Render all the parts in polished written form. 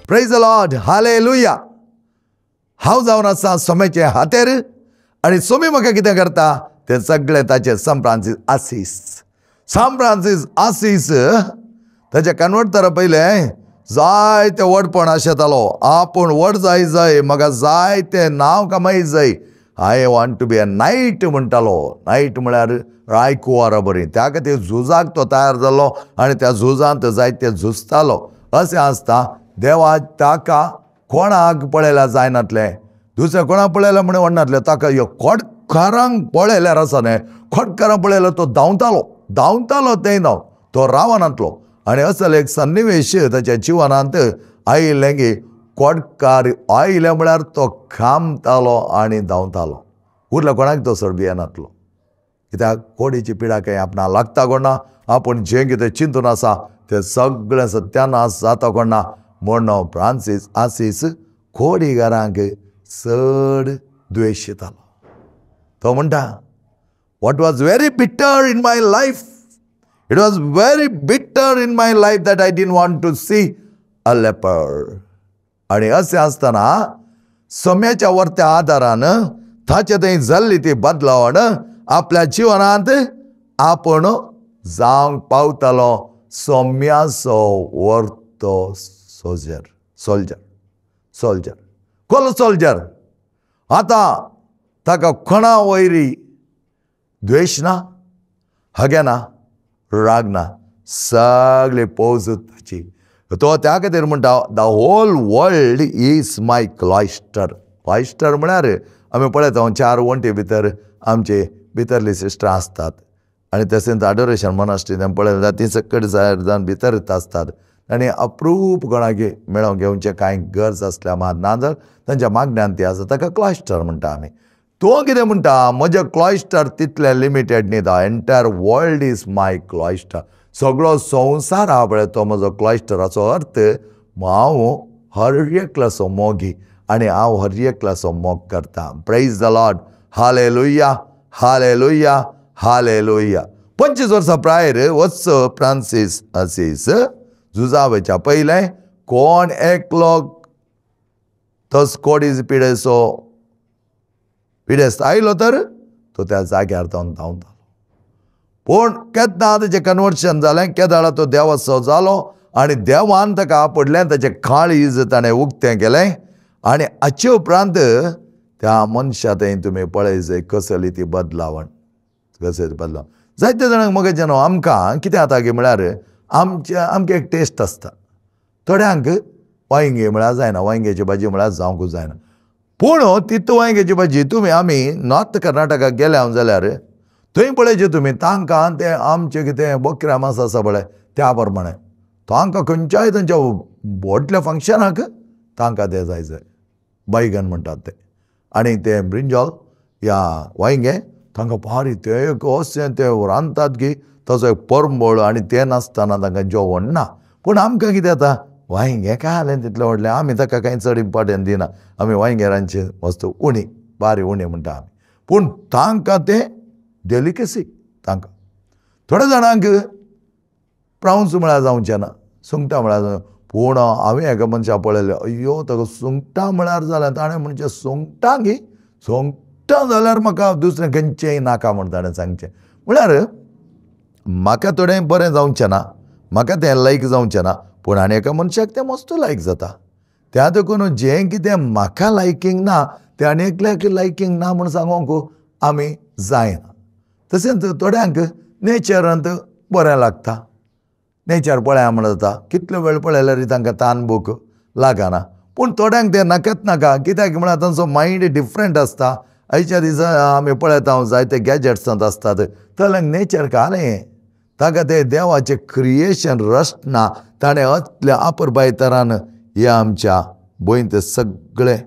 Praise the Lord, hallelujah. हांव जावन आसा सोम्याचे हातेर आनी सोमी म्हाका कितें करता तें सगळें ताचें सान फ्रांसीस आसीस ताचे कन्वर्ट जावपा पयलें जायते व्हडपण आशेतालो. आपूण व्हड जाय म्हाका जाय तें नांव कमाई जाय. I want to be a knight म्हणटालो. नायट म्हळ्यार रायकुवार बरी. त्या खातीर झुजाक तो तयार जालो आनी त्या झुजांत जायते झुजतालो. अशें आसता. देवा ताका कोणाक पळयल्यार जायनातलें, दुसरें कोणाक पळयल्यार म्हणून व्हडनातलें. ताका ह्यो खोडकारांक पळयल्यार आसा न्हय, खोडकारांक पळयल्यार तो धांवतालो तें नांव तो रावनातलो. आनी असो एक सन्निवेश ताच्या जिवनांत आयिल्लें की खोडकार आयले म्हळ्यार तो खामतालो आनी धांवतालो. उरलो कोणाक तो सोड भियेनातलो. कित्याक कोडीची पिडा काही आपणाक लागता कोणा. आपूण जें कितें चिंतून आसा तें सगळें सत्यानाश जाता कोणा. म्हणून फ्रांसीस आसीस खोडीगारांक चड द्वेशितालो. तो म्हणटा, what was very bitter in my life, it was very bitter in my life that I didn't want to see a leopard. आनी अशें आसतना सोम्याच्या वर्त्या आदारान ताचे थंय जाल्ली ती बदलावण आपल्या जिवनांत आपूण जावंक पावतालो सोम्याचो वर्तो सोल्जर कोलो सोल्जर. आतां ताका कोणा वयरी द्वेश ना, हगे ना, राग ना, सगळी पोज ताची. तो त्या खातीर म्हणटा, द होल वर्ल्ड इज माय क्लॉयस्टर म्हळ्यार आमी पळयता 4 वण्टी भितर आमचे भितरली सिस्टर आसतात आनी तशेंच अडोरेशन मोनास्ट्री पळयलें ती सकयल जावन भितर आसतात. आनी अप्रूप कोणाक मेळोवन घेवचें कांय गरज आसल्या मात ना जर तांच्या मागण्यांत ती आसा ताका क्लॉयस्टर म्हणटा आमी. तो कितें म्हणटा, म्हजें क्लॉयस्टर तितलें लिमिटेड न्ही. द एंटायर वर्ल्ड इज माय क्लॉयस्टर. सगळो संवसार आहा पळय तो म्हजो क्लॉयस्टराचो अर्थ हांव हर एकल्याचो मोगी आनी हांव हर एकल्याचो मोग करता. Praise the Lord, hallelujah, hallelujah, hallelujah. 25 वर्सां प्रायर वच फ्रांसीस आसीस झुजावेच्या पयलें कोण एकलो तस कोडी पिडेस्त आयलो तर तो त्या जाग्यार जावन धांवतालो. पूण केन्ना ताचें कन्वर्शन जालें, केदाळा तो देवाचो जालो आनी देवान ताका आपडलें, ताचें काळीज ताणें उक्तें केलें. आनी हाचे उपरांत त्या मनशा थंय तुमी पळय जंय कसली ती बदलावण. जायते जाणांक मगेचे न्हू आमकां कितें जाता गे म्हळ्यार आमकां एक टेस्ट आसता. थोड्यांक वांयगी म्हळ्यार जायना, वांयग्याची भाजी म्हळ्यार जावंकूच जायना. पूण तितू वांयग्याची भाजी आमी नॉर्थ कर्नाटकाक गेल्या जाल्यार थंय पळयचे तुमी तांकां तें आमचें कितें बकऱ्या मांस आसा पळय त्या प्रमाणें तांकां खंयच्याय तांच्या व्हडल्या फंक्शनाक तांकां तें जाय बैगन म्हणटात तें. आनी तें ब्रिंजॉल या वांयगें तांकां भारी तें अशें तें रांदतात की ताचो एक परमळ आनी तें नासतना तांकां जेवण ना. पूण आमकां कितें जाता, वांयगें काय जालें तितलें व्हडलें, आमी ताका कांय चड इम्पॉर्टन्स दिना. आमी वांयगेरांची वस्तू उणी बारी उणी म्हणटा आमी. पूण तांकां तें डेलिकेसी तांकां. थोड्या जाणांक प्रावन्स म्हळ्यार जावचें ना, सुंगटां म्हळ्यार. पूण हांवें एका मनशाक पळयलें, अय्यो ताका सुंगटां म्हळ्यार जालें. ताणें म्हणचें सुंगटां गी, सुंगटां जाल्यार म्हाका दुसरें खंयचेंय नाका म्हण ताणें सांगचें. म्हळ्यार म्हाका थोडें बरें जावचें ना, म्हाका तें लायक जावचें ना, पूण आनी एका मनशाक तें मस्त लायक जाता. त्या देखून जें कितें म्हाका लायकींग ना तें आनी एकल्याक लायकींग ना म्हूण सांगूंक आमी जायना. तशेंच थोड्यांक नेचरांत बरें लागता, नेचर पळया म्हण जाता, कितलो वेळ पळयल्यार तांकां तानभूक लागना. पूण थोड्यांक तें नाकाच नाका, कित्याक म्हळ्यार तांचो मायंड डिफरंट आसता. आयच्या दिसा आमी पळयता जायते गॅजेट्सांत आसतात, थंय नेचर कालें ताका तें देवाचें क्रिएशन रस्ट ना. ताणें असल्या आपुरबाय तरान हें आमच्या गोंयत सगळें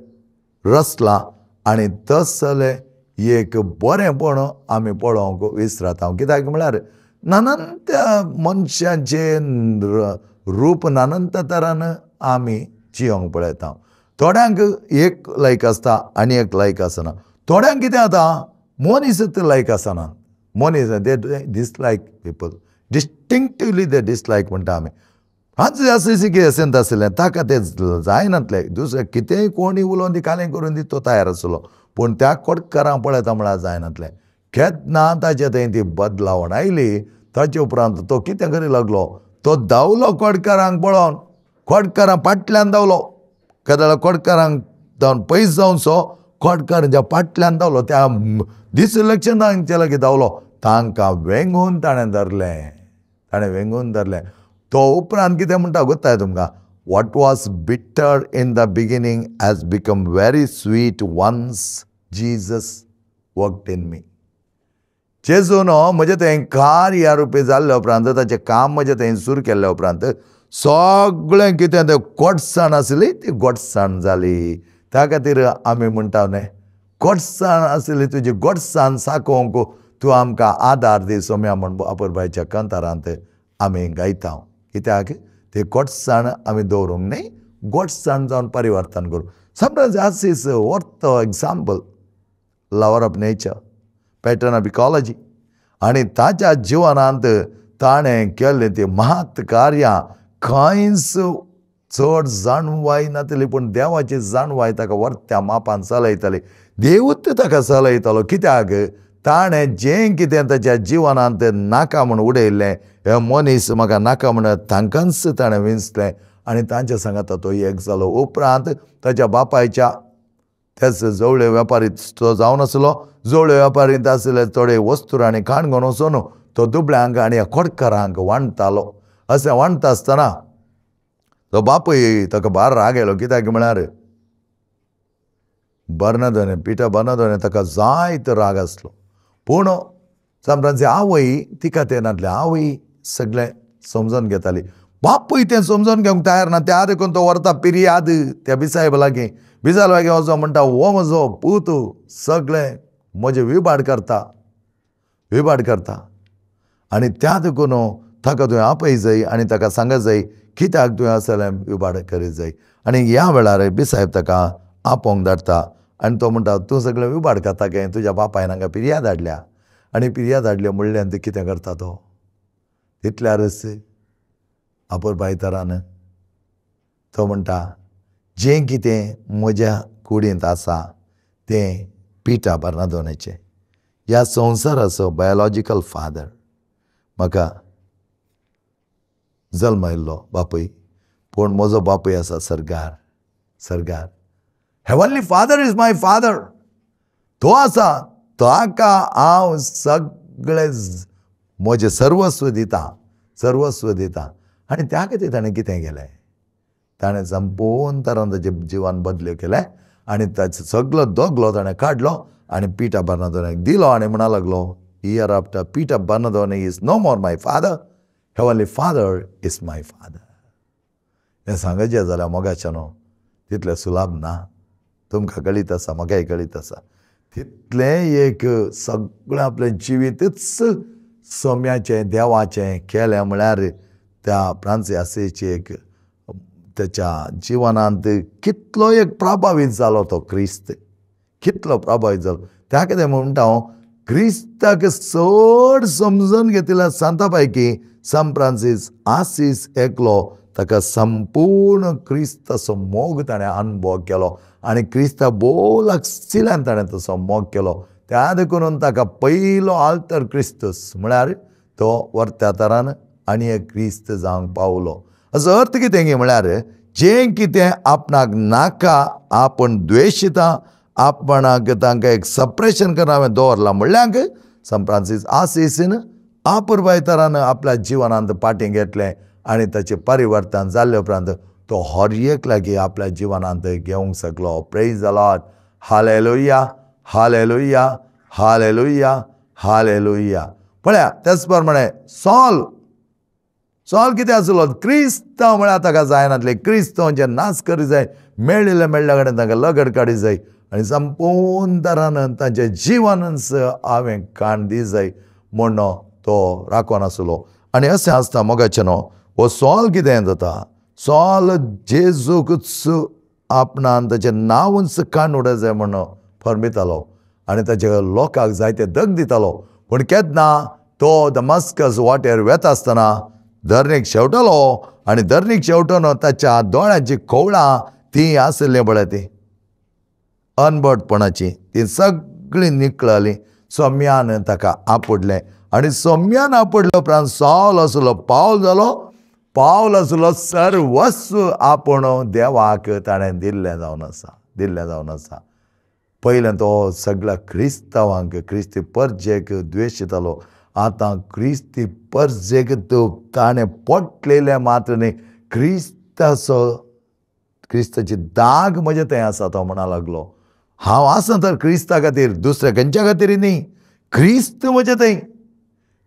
रचलां आनी तसलें एक बरेंपण आमी पळोवंक विसरता. कित्याक म्हळ्यार नानंत मनशांचें रूप नानंत तरान आमी जियोंक पळयता. थोड्यांक एक लायक आसता आनी एक लायक आसना. थोड्यांक कितें जाता, मनीसच लायक आसना. मनीस दे डिसलायक पीपल, डिस्टिंक्टिवली दे डिसलायक म्हणटा आमी. हांच जास्त कितें सेंत आसलें ताका तें जायनातलें. दुसरें कितेंय कोणी उलोवन ती कालें करून दी तो तयार आसलो, पूण त्या कोडकारांक पळयता म्हळ्यार जायनातलें. केन्ना ताचे थंय ती बदलावण आयली ताचे उपरांत तो कितें करूंक लागलो, तो धांवलो कोडकारांक पळोवन, कोडकारां फाटल्यान धांवलो. केदाळ कोडकारांक जावन पयस जावन सो कोडकारांच्या फाटल्यान धांवलो. त्या दिसलक्षणांच्या लागीं धांवलो. तांकां वेंगून ताणें धरलें. तो उपरांत कितें म्हणटा गोताय तुमकां, what was bitter in the beginning has become very sweet once Jesus worked in me. जेजून म्हजे थंय कार्य रुपी जाल्ले उपरांत, ताचें काम म्हजे थंय सुरू केल्ले उपरांत सगळें कितें तें गोडसाण आसली ती गोडसाण जाली. त्या खातीर आमी म्हणटा न्हय, गोडसाण आसली तुजी गोडसाण साकोवंक तूं आमकां आदार दी, सोम्या म्हण आपुरबायच्या कांतारांत आमी गायता. कित्याक ती गोडसाण आमी दवरूंक न्ही, गोडसाण जावन परिवर्तन करूं. Sometimes as is worth example, lover of nature, pattern of ecology, आनी ताच्या जिवनांत ताणें केल्लीं ती महत् कार्यां खंयच चड जाणवाय नातली, पूण देवाची जाणवाय ताका वर्त्या मापान चलयताली. देवूच ताका चलयतालो. कित्याक ताणें जें कितें ताच्या जिवनांत नाका म्हूण उडयल्लें, हे मनीस म्हाका नाका म्हूण तांकांच ताणें विंचलें आनी तांचे सांगात तो एक जालो. उपरांत ताच्या बापायच्या तेच जवळे वेपारी तो जावन आसलो. जवळे वेपारींत आसले थोडे वस्तू आनी खाण घेवन वचून तो दुबळ्यांक आनी कोडकारांक वांटतालो. अशें वांटता आसतना तो बापूय ताका भायर राग येयलो. कित्याक म्हळ्यार बर्नदोने, पिटर बर्नदोने ताका जायतो राग आसलो. पूण समटायम्स आवय तिका तें नासलें. आवय सगळें समजून घेताली. बापूय तें समजून घेवंक तयार ना. त्या देखून तो व्हरता पिर्याद त्या बिसायब लागीं. बिसायब लागीं वचो म्हणटा, हो म्हजो पूत सगळें म्हजें विबाड करता आनी त्या देखून ताका तुवें आपय जाय आनी ताका सांगत जाय कित्याक तुवें असलें विबाड करीत जाय. आनी ह्या वेळार बिसायब ताका आपोवंक धाडटा आनी तो म्हणटा, तूं सगळें विबाड करता काय, तुज्या बापायन हांगा पिर्याद हाडल्या. आनी पिर्याद हाडल्या म्हणल्यार कितें करता तो, तितल्यारच आपुरबाय तरान तो म्हणटा, जें कितें म्हज्या कुडींत आसा तें पिटर बर्नदोनेचें. ह्या संवसाराचो बायोलॉजिकल फादर म्हाका जल्म आयिल्लो बापूय, पूण म्हजो बापूय आसा सर्गार. Heavenly father is my father. तो आसा, ताका हांव सगळें म्हजें सर्वस्व दिता. आनी त्या खातीर ताणें कितें केलें, ताणें संपूर्ण तरान ताचें जिवन बदल्यो केलें आनी ताचो सगळो दोगलो ताणें काडलो आनी पिटर बर्नदोनेक दिलो आनी म्हणा लागलो, year after Peter Bernardone is no more my father, heavenly father is my father. हें सांगचें जाल्यार मोगाचें न्हू, तितलें सुलाभ ना. तुमकां कळीत आसा, म्हाकाय कळीत आसा. तितलें एक सगळें आपलें जिवीतच सोम्याचें देवाचें केलें म्हळ्यार त्या फ्रांसीस असेची एक त्याच्या जिवनांत कितलो एक प्रभावीत जालो तो क्रिस्त, कितलो प्रभावीत जालो. त्या खातीर म्हणटा हांव, क्रिस्ताक चड समजून घेतिल्ल्या सांता पैकी सान फ्रांसीस आसीस एकलो ताका संपूर्ण क्रिस्ताचो मोग ताणें अनुभव केलो आनी क्रिस्ता भोव लागशिल्ल्यान ताणें तसो मोग केलो. त्या देखून ताका पयलो आल्तर क्रिस्तस म्हळ्यार तो वर्त्या तरान आनी एक क्रिस्त जावंक पावलो. हाचो अर्थ कितें गे म्हळ्यार, जें कितें आपणाक नाका, आपूण द्वेशिता, आपणाक तांकां एक सप्रेशन करून हांवें दवरलां म्हणल्यार सान फ्रांसीस आसीसीन आपुरबाय तरान आपल्या जिवनांत पाटी घेतलें आनी ताचें परिवर्तन जाल्ले उपरांत तो हर लागीं आपल्या जिवनांत घेवंक शकलो. Praise the Lord. Hallelujah, hallelujah, hallelujah, hallelujah. पळया, तेच प्रमाणे सॉल कितें आसलो, क्रिस्तांव म्हळ्यार ताका जायनासलें. क्रिस्तांवांचे नाच करी जाय, मेळिल्ल्या कडेन तांकां लगड काडी जाय आनी संपूर्ण तरान तांचें जिवनच हांवें काण दी जाय म्हूण तो राखून आसलो. आनी अशें आसता मोगाचें न्हू, हो सॉल कितें जाता, सॉल जेजूकच आपणान ताचें नांवच काण उडय जाय म्हूण फर्मितालो आनी ताच्या लोकांक जायते दग दितालो. पूण केन्ना तो दमस्कस वाटेर वेता आसतना धरणेक शेवटलो आणि धरणीक शेवटून ताच्या दोळ्यांची कवळां ती आसले बळे ती अनबडपणाची ती सगळी निकळली. सोम्यान ताका आपडलें आनी सोम्यान आपडलो उपरांत सॉल आसलो पावल जालो. पावल आसलो सर्वस्व आपूण देवाक ताणें दिल्लें जावन आसा. पयलें तो सगळ्या क्रिस्तांवांक क्रिस्ती परजेक द्वेशितालो. आतां क्रिस्ती परजेक ताणें पटलेले मात्र न्ही, क्रिस्ताची दाग म्हजे थंय आसा तो म्हणा लागलो. हांव आसा तर क्रिस्ता खातीर, दुसऱ्या खंयच्या खातीर न्ही. क्रिस्त म्हजे थंय.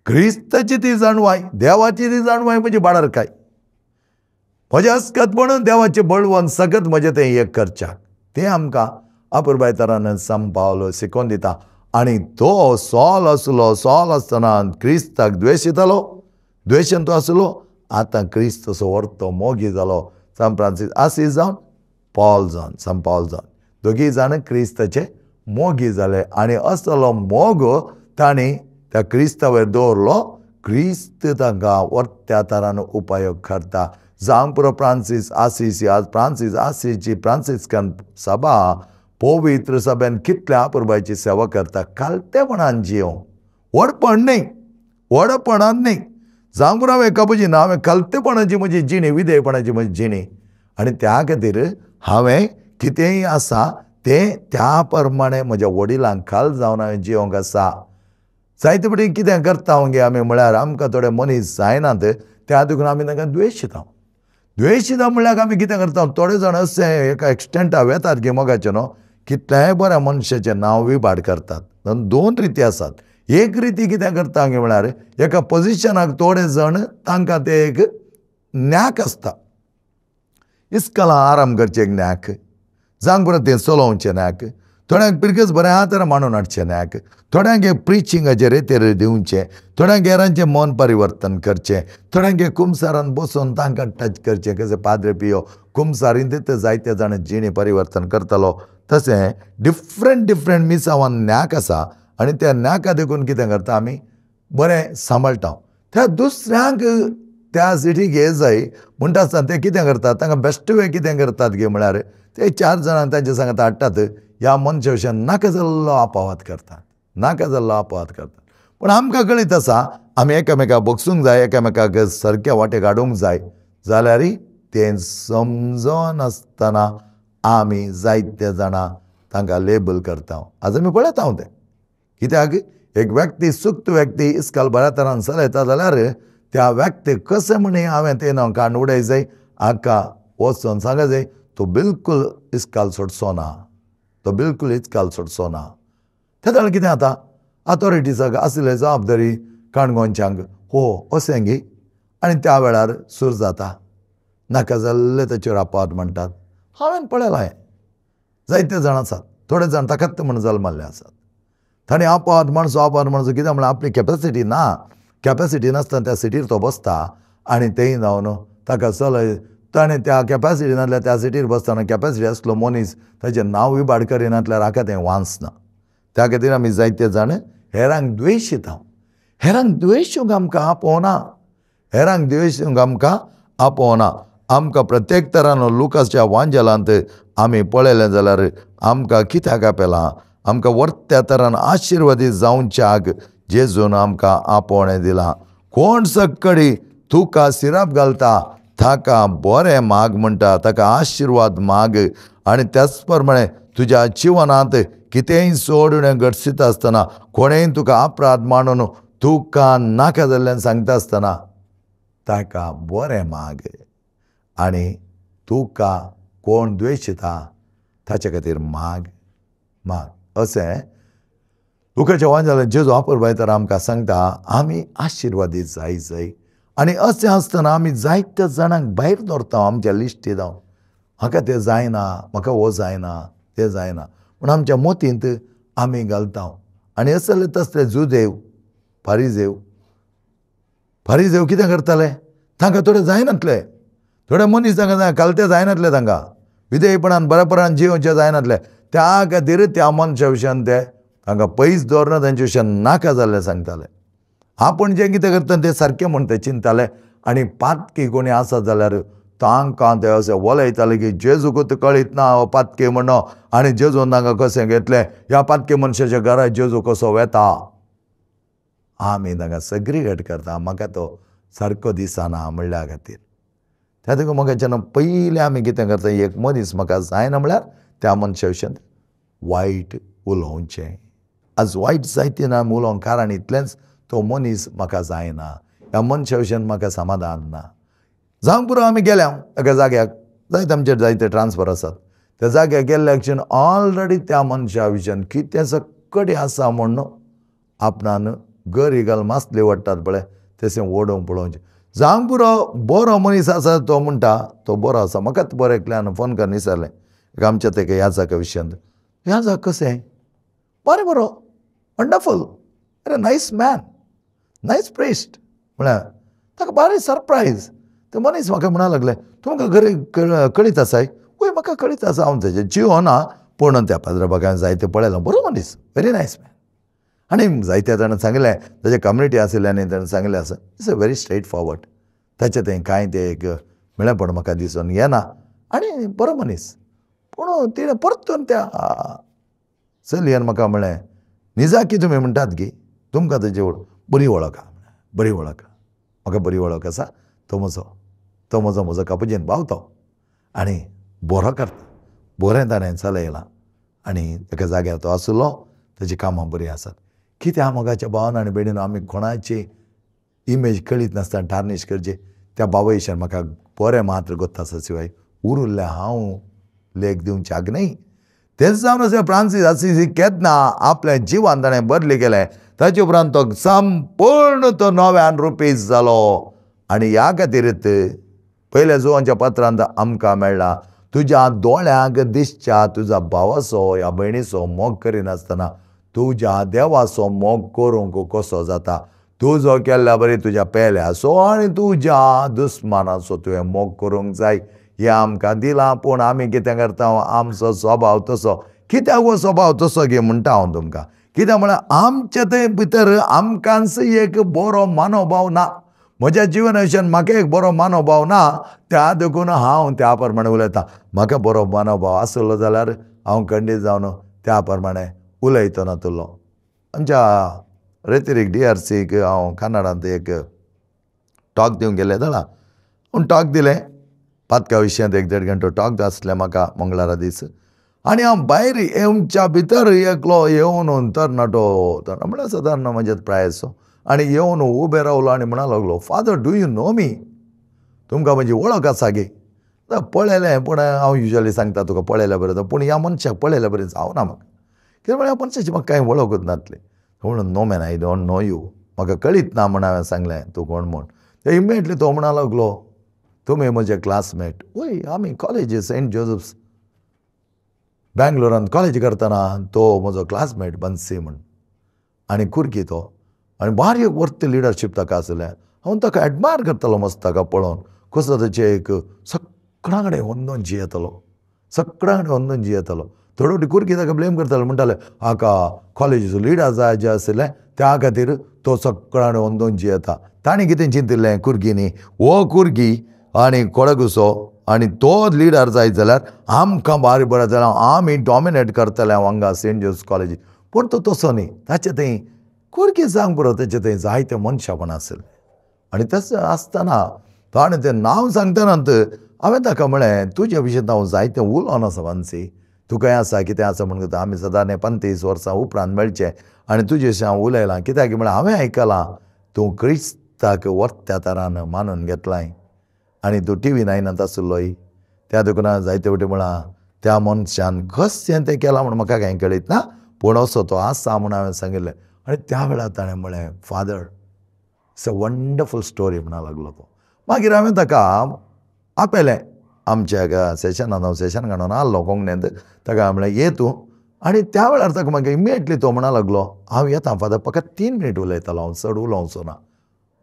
क्रिस्ताची ती जाणवाय, देवाची ती जाणवाय म्हजी बाळारकाय. म्हजें अस्खतपणून देवाचें बळवंत सगळ्यात म्हजें थंय एक करच्याक तें आमकां अपुरबाय तरान सांबावलो शिकोवन दिता. आनी तो सॉल आसतना क्रिस्ताक द्वेशन तो आसलो. आतां क्रिस्त असो व्हरतो मोगी जालो. सान फ्रांसीस आसीस जावन पावल जावन दोगी जाण क्रिस्ताचे मोगी जाले. आनी असलो मोग तांणी त्या क्रिस्ता वयर दवरलो. क्रिस्त तांकां वर्त्या तरान उपयोग करता. जावं पुरो फ्रांसीस आसीस आज फ्रांसीस आसीसची फ्रांसिस्कन सभा पवित्र सभेन कितल्या अपुरबायची सेवा करता. कालतेपणान जियों, व्हडपणान न्ही. जावं पुरो हांवें एका भुजीन हांवें कालतेपणाची म्हजी जिणी, विधेयपणाची म्हजी जिणी. आनी त्या खातीर हांवें कितेंय आसा तें त्या प्रमाणे म्हज्या वडिलांक खाल जावन हांवें जियोंक आसा. जायते फावटी कितें करता गे आमी म्हळ्यार आमकां थोडे मनीस जायनात त्या देखून आमी तांकां द्वेशिता म्हळ्यार आमी कितें करता. थोडे जाण अशे एका एक्सटेंटा वेतात गे मोगाचे न्हू, कितल्याय बऱ्या मनशाचें नांव विभाड करतात. दोन रिती आसात. एक रिती कितें करता गे म्हळ्यार एका पोजिशनाक थोडे जण तांकां ते एक न्याक आसता. इस्कलां आराम करचे एक न्याक, जावं पुरो तें चलोवचें न्याक, थोड्यांक पिरकेस बऱ्या तरा मांडून हाडचें न्याक, थोड्यांक प्रिचिंगाचे रेतेर दिवचें, थोड्यांक हेरांचें मन परिवर्तन करचें, थोड्यांक कुमसारान बसून तांकां टच करचें. कशें पाद्रे पियो कुमसारींत जायते जाण जिणे परिवर्तन करतालो, तशें डिफरंट मिसावान न्याक आसा. आनी त्या न्याका देखून कितें करता आमी बरें सांबाळटा. त्या दुसऱ्यांक त्या सिटीक हे जाय म्हणटा आसतना ते कितें करतात, तांकां बेस्ट वे कितें करतात गे म्हळ्यार ते 4 जाणांक तांचे सांगात हाडटात. ह्या मनशा विशयान नाका जाल्लो आपावाद करतात. पूण आमकां कळीत आसा आमी एकामेकाक बोगसूंक जाय, एकामेकाक सारक्या वाटेक हाडूंक जाय. जाल्यार तें समजोन आसतना आमी जायते जाणां तांकां लेबल करता. आज आमी पळयता तें कित्याक एक व्यक्ती सुक्त व्यक्ती इस्काल बऱ्या तरान चलयता जाल्यार त्या व्यक्तीक कशें म्हणी हांवें तें नांव काण उडय जाय, हाका वचोन सांगूंक जाय तो बिलकूल इस्काल सोडचो ना. त्या जाल्यार कितें जाता, अथॉरिटीजाक आसले जबाबदारी काणकोणच्यांक हो अशें गे आनी त्या वेळार सूर जाता. नाका जाल्ले ताचेर आपाद म्हणटात. हांवें पळयलां हें जायते जाण आसात. थोडे जाण ताकाच म्हण जल्माल्ले आसात. ताणें आपाद माणसो कितें म्हळ्यार आपली कॅपेसिटी नासतना त्या सिटीर तो बसता आनी तेंय जावन ताका चलय. ताणें त्या कॅपेसिटी नासल्या त्या सिटीर बसतना कॅपेसिटी आसलो मनीस ताचें नांव विभाड करिनातल्यार हाका तें वांचना. त्या खातीर आमी जायते जाण हेरांक द्वेशिता. हेरांक द्वेशूंक आमकां आपोवना. आमकां प्रत्येक तरान लुकासच्या वांजेलांत आमी पळयलें जाल्यार आमकां कित्याक आपयलां, आमकां वर्त्या तरान आशिर्वादीत जावच्याक जेजून आमकां आपोवणें दिलां. कोण सक्कडी तुका सिरप घालता ताका बरें माग म्हणटा, ताका आशिर्वाद माग. आनी त्याच प्रमाणे तुज्या जिवनांत कितेंय सोडून घडसिता आसतना कोणेंय तुका अपराध मांडून तुका नाका जाल्लें सांगता आसतना ताका बरें माग. आनी तुका कोण द्वेशिता ताचे खातीर माग. अशें लुकाच्या वांजेलांत जेजू आपुरबाय तर आमकां सांगता आमी आशिर्वादीत जाय. आनी अशें आसतना आमी जायत्या जाणांक भायर दवरता आमच्या लिस्टींत. म्हाका तें जायना, म्हाका हो जायना, तें जायना पूण आमच्या मोतींत आमी घालता. आनी असले तसले जुदेव फारिजेव कितें करताले, तांकां थोडे जायनातले. थोडे मनीस तांकां जाय कालते जायनातले, तांकां विधेयपणान बरेपणान जिवचें जायनातलें. त्या खातीर त्या मनशा विशयान ते तांकां पयस दवरना, तांचे विशयान नाका जाल्लें सांगताले. आपूण जें कितें करता तें सारकें म्हूण ते चिंतताले आनी पातकी कोणी आसत जाल्यार तांकां ते अशें वलयताले की जेजूकूच कळीत ना हो पातकी म्हणो आनी जेजून तांकां कशें घेतलें ह्या पातकी मनशाच्या घरा जेजू कसो वेता. आमी तांकां सेग्रिगेट करता. म्हाका तो सारको दिसना म्हणल्या खातीर. त्या देखून म्हाका जेन्ना पयलीं आमी कितें करता एक मनीस म्हाका जायना म्हळ्यार त्या मनशा विशीं वायट उलोवचें. आज वायट जायते ना उलोवंक कारण इतलेंच तो मनीस म्हाका जायना. ह्या मनशा विशीं म्हाका समाधान ना. जावंक पुरो आमी गेल्या एका जाग्याक जायते आमचे जायते ट्रान्सफर आसात. त्या जाग्याक गेल्ल्या कारणान ऑलरेडी त्या मनशा विशीं कितें सकडी आसा म्हूण आपणान घर इगल मासली वाडटात पळय तशें ओडून पळोवचें. जावंक पुरो बरो मनीस आसा तो म्हणटा तो बरो आसा. म्हाकाच बरो एकल्यान फोन करून विचारलें आमच्या तेका ह्या जागा विशीं ह्या जाग कशें बरें बरो वंडरफूल अरे नायस मॅन नायस प्रिस्ट म्हळ्यार ताका बरें सरप्रायज. ते मनीस म्हाका म्हणूंक लागलें तुमकां घर कळीत आसाय. वय म्हाका कळीत आसा हांव तेजें जियो ना पूण त्या पाद्रबागान जायते पळयलां बरो मनीस वेरी नायस मॅन. आनी जायत्या जाणां सांगलें तेजे कम्युनिटी आशिल्ल्यानी ताणें सांगलें आसा it's a very straight forward. ताचें तें कांय तें एक मेळपण म्हाका दिसून येना आनी बरो मनीस. पूण तिणें परतून त्या चलयेन म्हाका म्हणलें निजाकी तुमी म्हणटात की तुमकां तेजी बरी वळख आहा. बरी वळख म्हाका बरी वळख आसा. तो म्हजो कापुजीन भाव तो आनी बरो करता. बरें ताणें चलयलां आनी एका जाग्यार तो आसलो तेजी कामां बरीं आसात. कित्याक मोगाच्या भावान आनी भयणीन आमी कोणाची इमेज कळीत नासतना टार्निश करची. त्या भावा विशीं म्हाका बरें मात्र गोत्ता आसा शिवाय उरिल्लें हांव लेख दिवच्याक न्ही. तेच जावन अशें फ्रांसीस असिसी केन्ना आपल्या जिवान ताणें बदली केलें ताचे उपरांत तो संपूर्ण तो नव्यान रुपीज जालो. आनी ह्या खातीरच पयल्या जुवांच्या पत्रांत आमकां मेळ्ळा तुज्या दोळ्याक दिसच्या तुज्या भावाचो ह्या भयणीचो मोग करिनासतना तुज्या देवाचो मोग करूंक कसो जाता. तूं जो केल्ल्या बरी तुज्या पेल्याचो आनी तुज्या दुस्मानाचो तुवें मोग करूंक जाय हें आमकां दिलां. पूण आमी कितें करता आमचो स्वभाव तसो. कित्याक हो स्वभाव तसो गे म्हणटा हांव तुमकां. कित्याक म्हळ्यार आमचे ते भितर आमकांच एक बरो मनोभाव ना. म्हज्या जिवना विशीं म्हाका एक बरो मनोभाव ना. त्या देखून हांव त्या प्रमाणे उलयतां. म्हाका बरो मनोभाव आसलो जाल्यार हांव खंडीत जावन त्या प्रमाणे उलयतो नातलो. आमच्या रेतीरीक DRCक हांव कन्नडांत एक टॉक दिवंक गेल्लें जाणा. पूण टॉक दिलें पातका विशयांत 1-1.5 घंटो टॉक आसलें म्हाका मंगळारा दीस. आनी हांव भायर येवच्या भितर एकलो येवन तरणाटो म्हळ्यार सादारण म्हजे प्रायसो आनी येवन उबे रावलो आनी म्हणूंक लागलो फादर डू यू नो मी. तुमकां म्हजी वळख आसा गे. पळयलें पूण हांव युजली सांगता तुका पळयल्या बरें पूण ह्या मनशाक पळयल्या बरें जावना म्हाका. कित्याक म्हळ्यार ह्या मनशाची म्हाका कांय वळखूच नासली. म्हणून no man I don't know you. म्हाका कळीत ना म्हण हांवें सांगलें तूं कोण म्हूण. ते इमिडियटली तो म्हणूंक लागलो तुमी म्हजे क्लासमेट. वय आमी कॉलेज सेंट जोसेफ्स बँगलोरांत कॉलेज करतना तो म्हजो क्लासमेट बन्सी म्हूण आनी कुर्की तो आनी बारीक वर्थ लिडरशीप ताका आसलें. हांव ताका एडमायर करतालो मस्त ताका पळोवन कसो ताचे एक सगळ्यां कडेन वंदून जियेतालो. सगळ्यां कडेन वंदून जियेतालो. थोडे फावटी कुर्की ताका ब्लेम करताले म्हणटाले हाका कॉलेजीचो लिडर जाय जे आसलें त्या खातीर तो सगळ्यां कडेन वंदून जियेता. ताणें कितें चिंतिल्लें कुर्कीनी हो कुर्की आनी कोडगुसो आनी तो लिडर जायत जाल्यार आमकां बारी बरें जाल्यार आमी डॉमिनेट करतले हांगा सेंट जोसेफ कॉलेजींत. पूण तो तसो न्ही. ताचे थंय कुर्की सांग पुरो ताचे थंय जायते मनशापण आसलें. आनी तशें आसतना ताणें तें नांव सांगतनाच हांवें ताका म्हळें तुजे विशीं हांव जायतें उलोवन आसा बन्सी. तुकाय आसा कितें आसा म्हणून आमी सदां 35 वर्सां उपरांत मेळचे आनी तुजे विशीं हांव उलयलां. कित्याक म्हळ्यार हांवें आयकलां तूं क्रिस्ताक वर्त्या तरान मानून घेतलाय आनी तूं TV 9 आसलोय. त्या देखून जायते फावटी म्हळां त्या मनशान कशें तें केलां म्हूण म्हाका कांय कळीत ना पूण असो तो आसा म्हूण हांवें सांगिल्लें. आनी त्या वेळार ताणें म्हळें father it's a wonderful story म्हणूंक लागलो तो. मागीर हांवें ताका आपयलें आमच्या सेशनान. हांव सेशन घडोवन आसलो कोंकणींत. ताका म्हळें ये तूं. आनी त्या वेळार ताका म्हाका इमिडियटली तो म्हणूंक लागलो हांव येता फादर फकत 3 मिनीट उलयतालो हांव चड उलोवचो ना.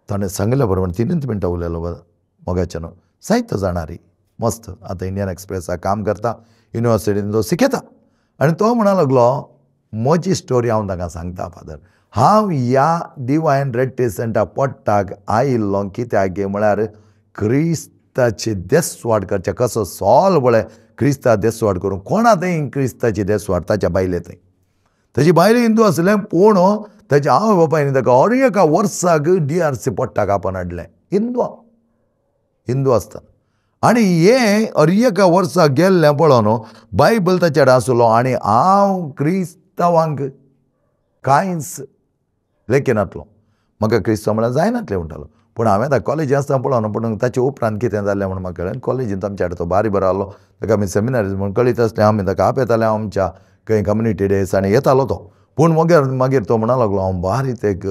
ताणें सांगले बरोबर 3 मिनटां उलयलो मोगाच्यान. जायतो जाणारी मस्त आतां इंडियन एक्सप्रेसाक काम करता युनिवर्सिटीन तो शिकयता. आनी तो म्हणूंक लागलो म्हजी स्टोरी हांव ताका सांगता फादर. हांव ह्या डिवायन रेट्रेसंटा पडटाक आयिल्लो कित्याक गे म्हळ्यार क्रिस्ताची देसवाड करचे कसो सॉल्व बळे क्रिस्ता देसवाड करूं कोणा थंय क्रिस्ताची देसवाड ताच्या बायले थंय ताची बायले हिंदू आसलें पूण ताच्या आवय बापायनी ताका हर एका वर्साक DRC पडटाक आपण हाडलें हिंदू आसता आनी हे हर एका वर्साक गेल्लें पळोवन बायबल ताचेर आसलो आनी हांव क्रिस्तांवांक कांयच लेखिनातलो म्हाका क्रिस्तांव म्हळ्यार जायनातलें म्हणटालो पूण हांवें आतां कॉलेजी आसतना पळोवन पूण ताचे उपरांत कितें जालें म्हूण म्हाका कळ्ळें कॉलेजींत आमच्या तो बारी बरो आहलो ताका आमी सेमिनारीज म्हूण कळीत आसलें आमी ताका आपयताले आमच्या खंय कम्युनिटी डेज आनी येतालो तो पूण मागीर तो म्हणूंक लागलो हांव बारीक एक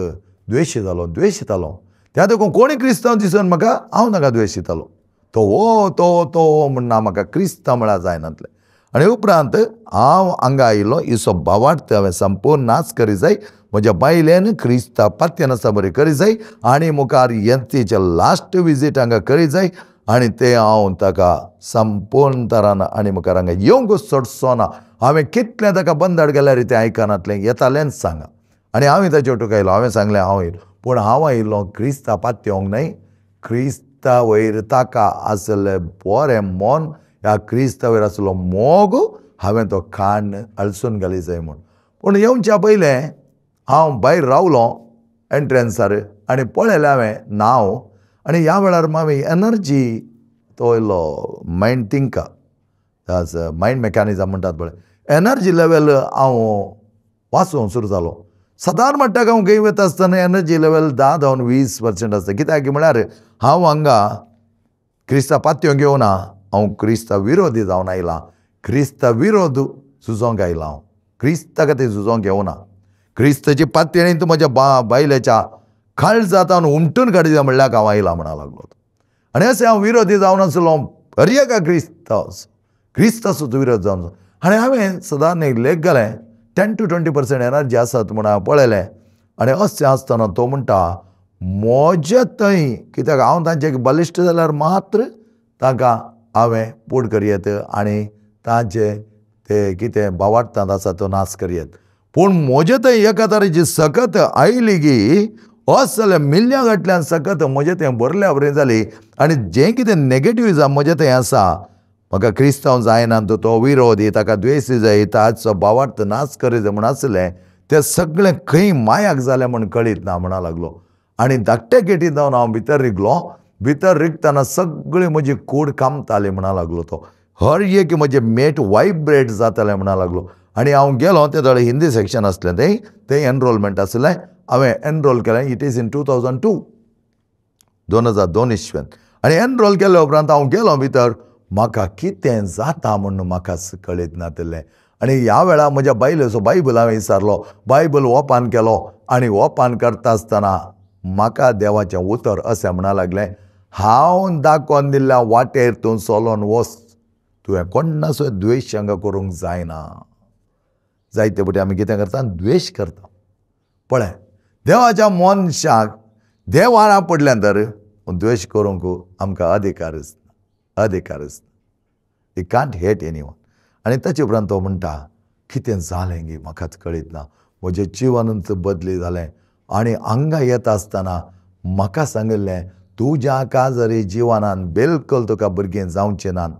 द्वेशितालो त्या देखून कोणी क्रिस्तांव दिसून म्हाका हांव ताका द्वेशितालो तो म्हणना म्हाका क्रिस्तांव म्हळ्यार जायनातलें आनी उपरांत हांव हांगा आयिल्लो इसो भावार्थ हांवें संपूर्ण नाच करी जाय म्हज्या बायलेन क्रिस्तांव पात्यान आसा बरी करी जाय आनी मुखार यंतीचे लास्ट विजीट हांगा करी जाय आनी ते हांव ताका संपूर्ण तरान आनी मुखार हांगा येवंक सोडचो ना हांवें कितलें ताका बंदड केल्यार तें आयकनातलें येतालेंच सांगा आनी हांवें ताचे वटूक आयलो हांवें सांगलें हांव येयलो पूण हांव आयिल्लो क्रिस्तांव पात्योंक न्हय क्रिस्तांव वयर ताका आसलें बरें मन ह्या क्रिस्तांव वयर आसलो मोग हांवें तो खाण अळसून घाली जाय म्हूण पूण येवच्या पयलें हांव भायर रावलो एंट्रन्सार आनी पळयलें हांवें नांव आनी ह्या वेळार हांवें एनर्जी तो येयलो मायंड थिंका मायंड मेकॅनिजम म्हणटात पळय एनर्जी लेवल हांव वाचूंक सुरू जालो सादारण म्हणटाक हांव खंय वता आसतना एनर्जी लेवल 10-20% आसता कित्याक म्हळ्यार हांव हांगा क्रिस्तांव पात्योंक येवना हांव क्रिस्तांव विरोधी जावन आयलां क्रिस्तांव विरोध झुजोंक आयलां हांव क्रिस्ता खातीर झुजोंक येवना क्रिस्ताची पातयेन म्हज्या बायलेच्या काळजांत हांव उमटून काडया म्हणल्यार हांव आयलां म्हणा लागलो आनी अशें हांव विरोधी जावन आसलो हर एका क्रिस्तांव सुद्दां विरोध जावन आनी हांवें सदां एक लेख घालें 10 to 20% एनर्जी आसत म्हूण हांवें पळयलें आनी अशें आसतना तो म्हणटा म्हजे थंय कित्याक हांव तांचे बलिश्ट जाल्यार मात्र ताका हांवें पूड करयेत आनी तांचे ते कितें भावार्थांत आसा तो नाश करयेत पूण म्हजे थंय एका तरेची सकत आयली की जाल्यार मिल्यां गटल्यान सकत म्हजें तें बरल्या बरें जाली आनी जें कितें नेगेटिव्हिजम म्हजें थंय आसा म्हाका क्रिस्तांव जायना तो विरोधी ताका द्वेशी जाय ताचो भावार्थ नाश करी जाय म्हूण आसलें तें सगळें खंय मायाक जालें म्हूण कळीत ना म्हणा लागलो आनी धाकटे गेटी जावन हांव भितर रिगलो भितर रिगतना सगळी म्हजी कूड कामताली म्हणा लागलो तो हर एक म्हजें मेट वायब्रेट जातालें म्हणा लागलो आनी हांव गेलो ते थोडें हिंदी सेक्शन आसलें थंय एनरोलमेंट आसलें हांवें एनरोल केलें इट इज इन 2002 इस्व्यान आनी एनरोल केले उपरांत हांव गेलो भितर म्हाका कितें जाता म्हूण म्हाका कळीत नातलें आनी ह्या वेळार म्हज्या बायलेचो बायबल हांवें विचारलो बायबल ओपन केलो आनी ओपन करता आसतना म्हाका देवाचें उतर अशें म्हणा लागलें हांव दाखोवन दिल्ल्या वाटेर तूं चलोन वच तुवें कोणाचो द्वेश हांगा करूंक जायना जायते फावटी आमी कितें करता द्वेश करता पळय देवाच्या मनशाक देवारा पडल्यान तर द्वेश करूंक आमकां अधिकारच ही कांट हेट एनीवन आनी ताचे उपरांत तो म्हणटा कितें जालें गे म्हाकाच कळीत ना म्हजें जिवनच बदली जालें आनी हांगा येता आसतना म्हाका सांगिल्लें तुज्या काजरी जिवनान बिलकुल तुका भुरगीं जावचें नात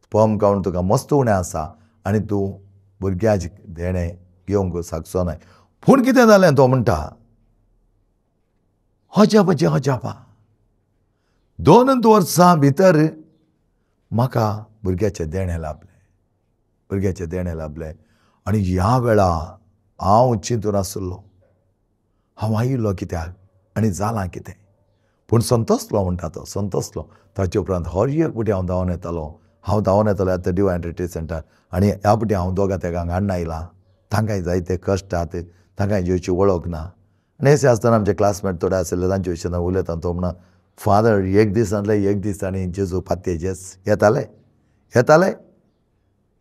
स्पर्म कावंट तुका मस्त उणें आसा आनी तूं भुरग्याचें देणें घेवंक शकचो न्हय पूण कितें जालें तो म्हणटा अजापा 2 वर्सां भितर म्हाका भुरग्याचें देणें लाभलें आनी ह्या वेळा हांव चिंतून आसलो हांव आयिल्लो कित्याक आनी जालां कितें पूण संतोसलो म्हणटा तो संतोसलो ताचे उपरांत हर एक फावटी हांव धांवन येतालो आतां डिवायन रिट्रीट सेंटर आनी ह्या फावटी हांव दोगां तेगांक हाडून आयलां तांकांय जायते कश्ट आहात तांकांय जेवची वळख ना आनी अशें आसतना आमचे क्लासमेट थोडे आशिल्ले तांचे विशीं उलयता तो म्हणा फादर एक दीस आनी जेजू पातयेचेच येताले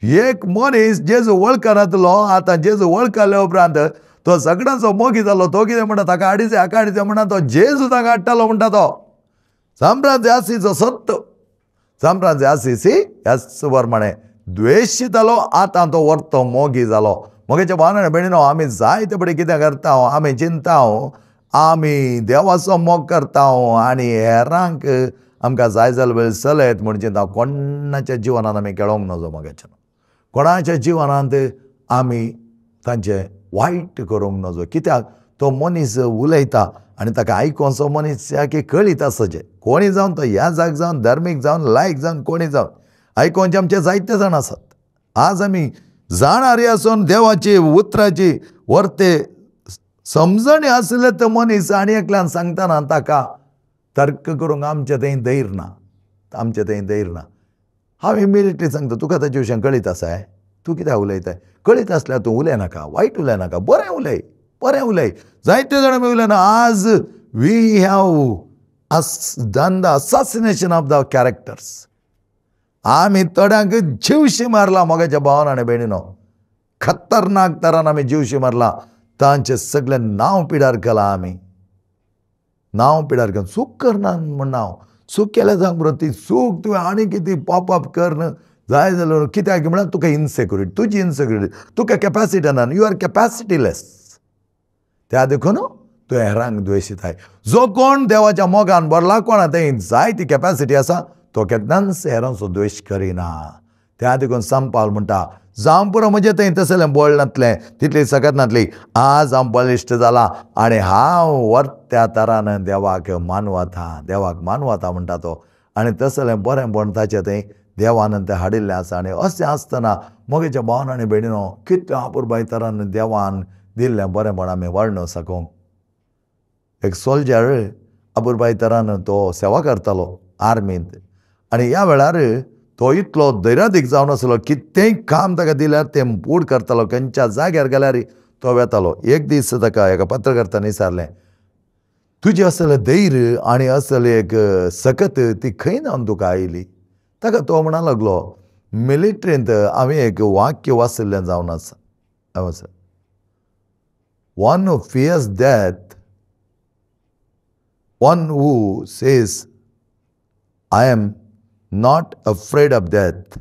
एक मनीस जेजू वळखनातलो आतां जेजू वळखले उपरांत तो सगळ्यांचो मोगी जालो तो कितें म्हणटा ताका हाडीचे म्हणटा तो जेजू ताका हाडटालो म्हणटा तो सांफ्रांसिसो सत्त सांफ्रांसिसी ह्याच प्रमाणे द्वेशीतालो आतां तो व्हरतो मोगी जालो मोगेच्या भावना भयणीनो आमी जायते बडे कितें करता आमी चिंता आमी देवाचो मोग करता आनी हेरांक आमकां जाय जाल्या वेळ चलयत म्हूण चिंता कोणाच्या जिवनांत आमी केळोंक नजो मोगेच्या कोणाच्या जिवनांत आमी तांचें वायट करूंक नजो कित्याक तो मनीस उलयता आनी ताका आयकोनचो मनीस की कळीत आसचें कोणी जावन तो ह्या जाग जावन धर्मीक जावन लायक जावन कोणी जावन आयकोनचे आमचे जायते जाण आसात आज आमी जाणारी आसून देवाची उतराची वर्ते समजणी आसले तो मनीस आनी एकल्यान सांगतना ताका तर्क करूंक आमचें थंय धैर्य ना आमचें थंय धैर्य ना हांव इमिडियटली सांगता तुका ताचे विशयान कळीत आसा तूं कित्याक उलयताय कळीत आसल्यार तूं उलय नाका वायट उलय नाका बरें उलय जायते जाण आमी उलयना आज we have done the assassination of the characters आमी थोड्यांक जीवशी मारला मोगाच्या भावान आनी भयणीनो खतरनाक तरान आमी जीवशी मारला तांचें सगळें नांव पिड्यार केलां आमी नांव पिड्यार केलां चूक करना म्हण नांव चूक केलें सांग बरो ती चूक तुवें आनी कितें पॉपअप करन जाय जाल्यार कित्याक म्हळ्यार तुका इनसेक्युरिटी तुजी इनसेक्युरिटी तुका कॅपॅसिटी ना यू आर कॅपॅसिटीलेस त्या देखून तूं हेरांक द्वेशीताय जो कोण देवाच्या मोगान भरला कोणा थंय जाय ती कॅपॅसिटी आसा तो केन्नाच हेरांचो द्वेश करिना त्या देखून संपाल म्हणटा जावं पुरो म्हजें थंय तसलें बळ नातलें तितली सकत नातली आज हांव बलिश्ट जाला आनी हांव वर्त्या तरान देवाक मानवता म्हणटा तो आनी तसलें बरेंपण ताचें थंय देवान तें हाडिल्लें आसा आनी अशें आसतना मोगेच्या भावान आनी भयणीनो कितें अपुरबाय तरान देवान दिल्लें बरेंपण आमी वर्णूं सकूंक एक सोल्जर अपुरबाय तरान तो सेवा करतालो आर्मींत आनी ह्या वेळार तो इतलो धैर्यादीक जावन आसलो कितेंय काम ताका दिल्यार तें पूर्ण करतालो खंयच्या जाग्यार गेल्यार तो वेतालो एक दीस ताका एका पत्रकारान विचारलें तुजें असलें धैर्य आनी असलें एक सकत ती खंय जावन तुका आयली ताका तो म्हणूंक लागलो मिलिट्रींत हांवें एक वाक्य वाचिल्लें जावन आसा one who fears death one who says I am not afraid of death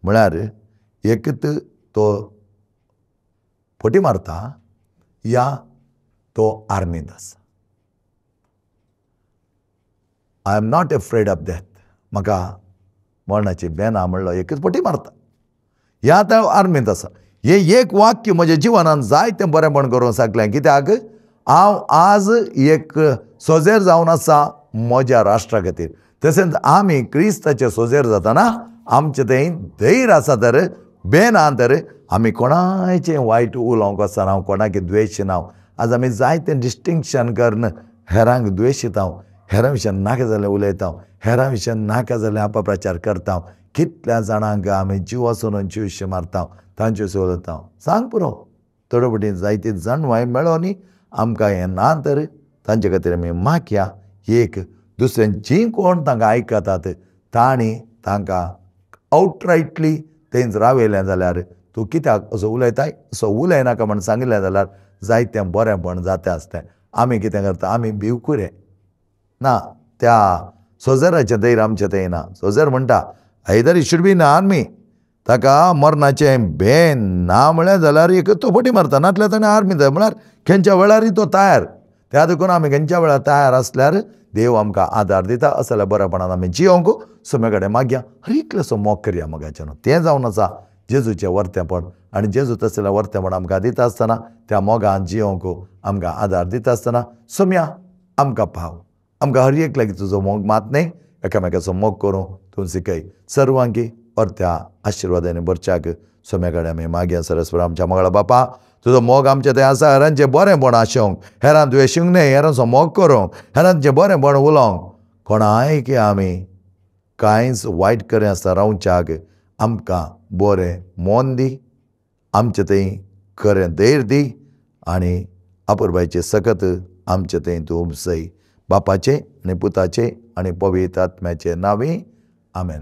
म्हळ्यार एकत तो फटी मारता या तो आर्मींत आसा I am not afraid of death म्हाका मरणाची बेना म्हणलो एकच फटी मारता ह्या तो आर्मींत आसा हे एक वाक्य म्हज्या जिवनान जायतें बरेंपण करूंक शकलें कित्याक हांव आज एक सोजेर जावन आसा म्हज्या राष्ट्रा खातीर तशेंच आमी क्रिस्ताचे सोजेर जाताना आमचें थंय धैर्य आसा तर बेना तर आमी कोणाचें वायट उलोवंक वचना कोणाक द्वेश ना आज आमी जायतें डिस्टिंक्शन करन हेरांक द्वेशीता हेरां विशयान नाका जाल्यार उलयता हेरां विशयान नाका जाल्यार अपप्रचार करता कितल्या जाणांक आमी जीव वचून जीवशी मारता तांचे विशीं उलयता सांग पुरो थोडे फावटी जायती जाणवाय मेळोनी आमकां हें ना तर तांचे खातीर आमी मागया एक दुसऱ्यान जीं कोण तांकां आयकतात तांकां आवटरायटली थंयच रावयलें जाल्यार तूं कित्याक असो उलयताय असो उलयनाका म्हण सांगिल्लें जाल्यार जायतें बरेंपण जाता आसतें आमी कितें करता आमी भिवकुरे ना त्या सोजेराचें धैर्य आमचें थंय ना सोजेर म्हणटा either should be in army ताका मरणाचें भेन ना म्हळें जाल्यार एक तो फटी मारता नातल्यार ताणें आर्मी जाय म्हळ्यार खंयच्या वेळारय तो तयार त्या देखून आमी खंयच्या वेळार तयार आसल्यार देव आमकां आदार दिता असल्या बरेपणान आमी जियोंक सोम्या कडेन मागया हर इतलेसो मोग करया मोगाचें तें जावन आसा जेजूचें वर्तेपण आनी जेजू तसलें वर्तेपण आमकां दिता आसतना त्या मोगान जियोंक आमकां आदार दिता आसतना सोम्या आमकां पाव आमकां हर एक लागीं तुजो मोग मात न्ही एकामेकाचो मोग करूं तूं शिकय सर्वांकी परत्या आशिर्वादांनी भरच्याक सोम्या कडेन आमी मागया सरस्वती आमच्या मंगळा बापा तुजो मोग आमचें थंय आसा हेरांचें बरेंपण आशोंक हेरां द्वेशींक न्ही हेरांचो मोग करूंक हेरांचें बरेंपण उलोवंक कोणायकी आमी कांयच वायट करें आसता रावच्याक आमकां बरें मोन दी आमचें थंय खरें धैर्य दी आनी अपुरबायचे सकत आमचें थंय तूं उपसय बापाचें आनी पुताचें आनी पवित्र आत्म्याचें नांवी आमेन.